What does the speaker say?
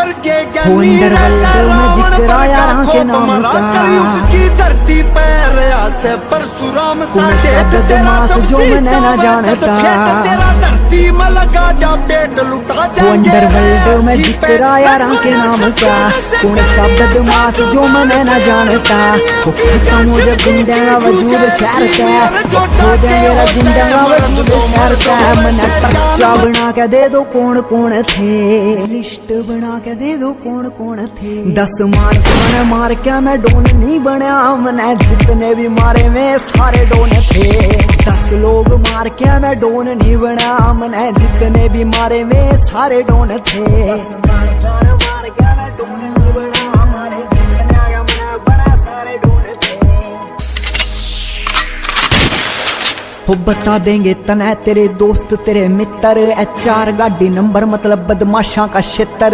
वर्गे की धरती पैर से परशुराम जो मैंने न जानता तेरा धरती में लगा जा पेट लुटा अंडरवर्ल्ड में जिक्र आया राम के नाम का कौन सा बदमाश जो मैंने न जानता मुझे गुंडा वजूद शहर का मेरा गुंडा वजूद शहर का मैंने पर्चा बना के दे दो कौन कौन थे लिस्ट बना के दे दो कौन कौन थे 10 मार के मैं डोन नहीं बनया मैंने जितने भी मारे में सारे डोन थे 10 लोग मार के मैं डोन नहीं बना मैंने जितने भी मारे में सारे डोन थे मार के मैं डोन नहीं बना हमारे जितने मैं बड़ा सारे डोन थे हो बता देंगे तने तेरे दोस्त तेरे मित्र HR गाड़ी नंबर मतलब बदमाशा का क्षेत्र।